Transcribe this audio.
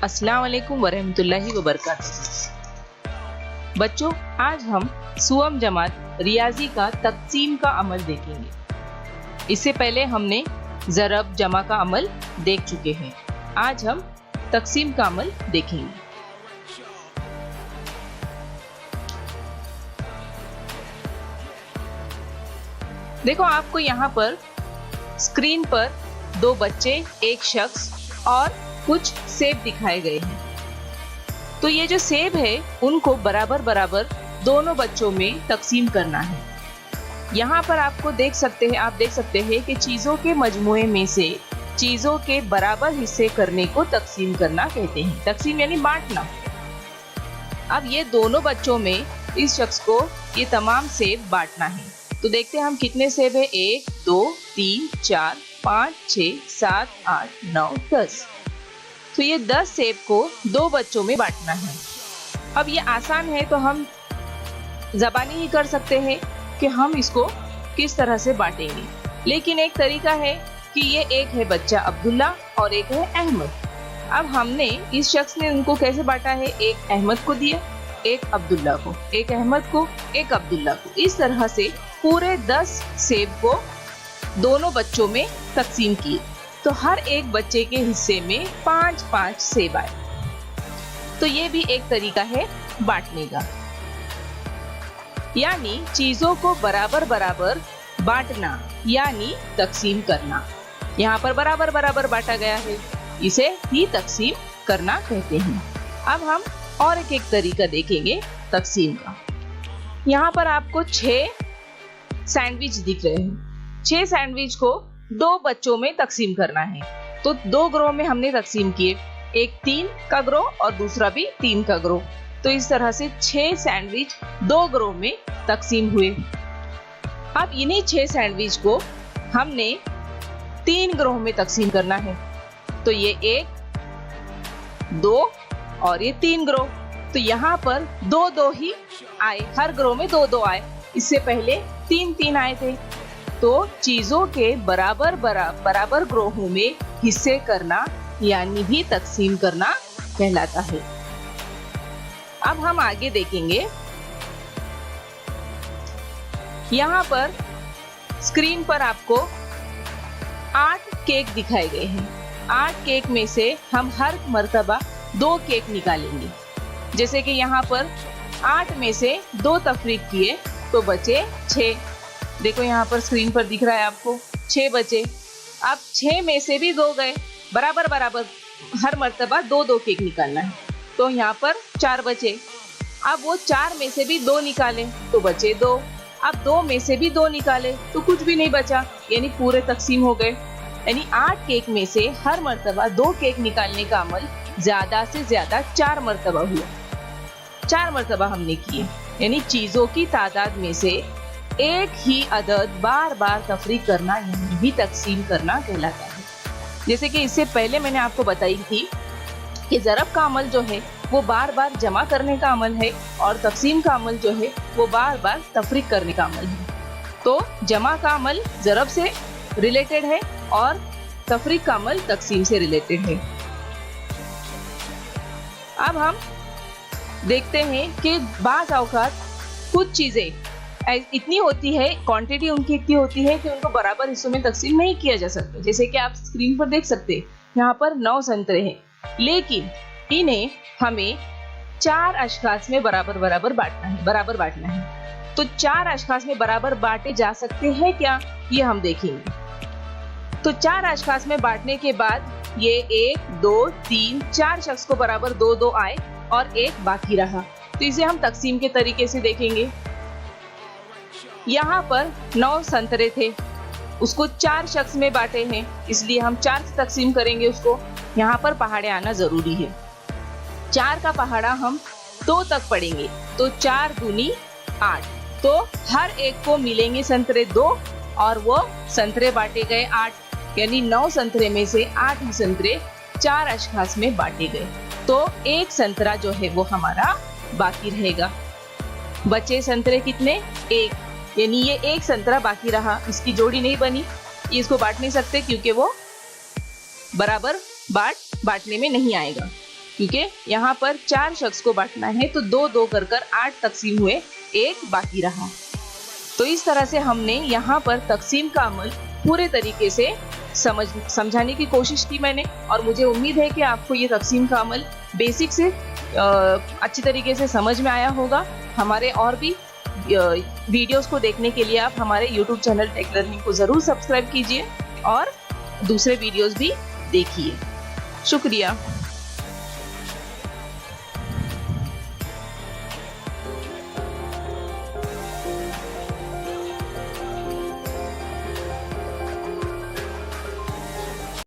अस्सलाम वालेकुम वरहमतुल्लाहि वबरकातुहू। बच्चों, आज हम सुअम जमात रियाजी का तक़सीम का अमल देखेंगे। इससे पहले हमने ज़रब जमा का अमल देख चुके हैं। आज हम तक़सीम का अमल देखेंगे। देखो, आपको यहाँ पर स्क्रीन पर दो बच्चे, एक शख्स और कुछ सेब दिखाए गए हैं। तो ये जो सेब है उनको बराबर बराबर दोनों बच्चों में तक़सीम करना है। यहाँ पर आप देख सकते हैं कि चीज़ों के मजमुए में से चीज़ों के बराबर हिस्से करने को तक़सीम करना कहते हैं। तक़सीम यानी बांटना। अब ये दोनों बच्चों में इस शख्स को ये तमाम सेब बांटना है। तो देखते हैं हम कितने सेब है। 1 2 3 4 5 6 7 8 9 10। तो ये 10 सेब को दो बच्चों में बांटना है। अब ये आसान है, तो हम ज़बानी ही कर सकते हैं कि हम इसको किस तरह से बांटेंगे। लेकिन एक तरीका है कि ये एक है बच्चा अब्दुल्ला और एक है अहमद। अब हमने इस शख्स ने उनको कैसे बांटा है, एक अहमद को दिया, एक अब्दुल्ला को, एक अहमद को, एक अब्दुल्ला को। इस तरह से पूरे 10 सेब को दोनों बच्चों में तक़सीम किए। तो हर एक बच्चे के हिस्से में 5-5 सेब आए। तो ये भी एक तरीका है बांटने का, यानी चीजों को बराबर बराबर बांटना यानी तक़सीम करना। यहाँ पर बराबर बराबर बांटा गया है, इसे ही तक़सीम करना कहते हैं। अब हम और एक तरीका देखेंगे तक़सीम का। यहाँ पर आपको 6 सैंडविच दिख रहे हैं। 6 सैंडविच को दो बच्चों में तक़सीम करना है। तो 2 ग्रोह में हमने तक़सीम किए, एक 3 का ग्रोह और दूसरा भी 3 का ग्रोह। तो इस तरह से 6 सैंडविच 2 ग्रोह में तक़सीम हुए। अब इन्हीं 6 सैंडविच को हमने 3 ग्रोह में तक़सीम करना है। तो ये 1 2 और ये 3 ग्रोह। तो यहाँ पर 2-2 ही आए, हर ग्रोह में 2-2 आए। इससे पहले 3-3 आए थे। तो चीजों के बराबर ग्रोहों में हिस्से करना यानी भी तक़सीम करना कहलाता है। अब हम आगे देखेंगे। यहाँ पर स्क्रीन पर आपको 8 केक दिखाए गए हैं। 8 केक में से हम हर मर्तबा 2 केक निकालेंगे। जैसे कि यहाँ पर 8 में से 2 तफरीक किए तो बचे 6। देखो, यहाँ पर स्क्रीन पर दिख रहा है आपको 6 बचे। अब 6 में से भी 2 गए, बराबर बराबर हर मर्तबा 2-2 केक निकालना है। तो यहाँ पर 4 बचे। अब वो 4 में से भी 2 निकाले तो बचे 2। अब 2 में से भी 2 निकाले तो कुछ भी नहीं बचा, यानी पूरे तक़सीम हो गए। यानी 8 केक में से हर मर्तबा 2 केक निकालने का अमल ज्यादा से ज्यादा 4 मर्तबा हुआ। 4 मर्तबा हमने किए, यानी चीजों की तादाद में से एक ही अदद बार बार तफरीक करना यानी भी तक़सीम करना कहलाता है। जैसे कि इससे पहले मैंने आपको बताई थी कि ज़रब का अमल जो है वो बार बार जमा करने का अमल है और तक़सीम का अमल जो है वो बार बार तफरीक करने का अमल है। तो जमा का अमल ज़रब से रिलेटेड है और तफरीक का अमल तक़सीम से रिलेटेड है। अब हम देखते हैं कि बाज़ औक़ात कुछ चीज़ें इतनी होती है, क्वांटिटी उनकी इतनी होती है कि उनको बराबर हिस्सों में तक़सीम नहीं किया जा सकता। जैसे कि आप स्क्रीन पर देख सकते हैं, यहाँ पर 9 संतरे हैं, लेकिन इन्हें हमें 4 अशख़ास में बराबर बांटना है। तो 4 अशख़ास में बराबर बांटे जा सकते हैं क्या, ये हम देखेंगे। तो 4 अशख़ास में बांटने के बाद ये 1 2 3 4 शख्स को बराबर 2-2 आए और एक बाकी रहा। तो इसे हम तक़सीम के तरीके से देखेंगे। यहाँ पर 9 संतरे थे, उसको 4 शख्स में बांटे हैं, इसलिए हम 4 से तक़सीम करेंगे उसको। यहाँ पर पहाड़े आना जरूरी है। 4 का पहाड़ा हम 2 तक पढ़ेंगे, तो 4 दूनी 8। तो हर एक को मिलेंगे संतरे 2 और वो संतरे बांटे गए 8, यानी 9 संतरे में से 8 ही संतरे 4 अशख़ास में बांटे गए। तो एक संतरा जो है वो हमारा बाकी रहेगा। बचे संतरे कितने, 1, यानी ये एक संतरा बाकी रहा, इसकी जोड़ी नहीं बनी, इसको बांट नहीं सकते क्योंकि वो बराबर बांटने में नहीं आएगा। क्योंकि यहाँ पर 4 शख्स को बांटना है तो 2-2 कर 8 तकसीम हुए, 1 बाकी रहा। तो इस तरह से हमने यहाँ पर तकसीम का अमल पूरे तरीके से समझाने की कोशिश की मैंने, और मुझे उम्मीद है कि आपको ये तकसीम का अमल बेसिक से अच्छी तरीके से समझ में आया होगा। हमारे और भी वीडियोस को देखने के लिए आप हमारे YouTube चैनल टेक लर्निंग को ज़रूर सब्सक्राइब कीजिए और दूसरे वीडियोस भी देखिए। शुक्रिया।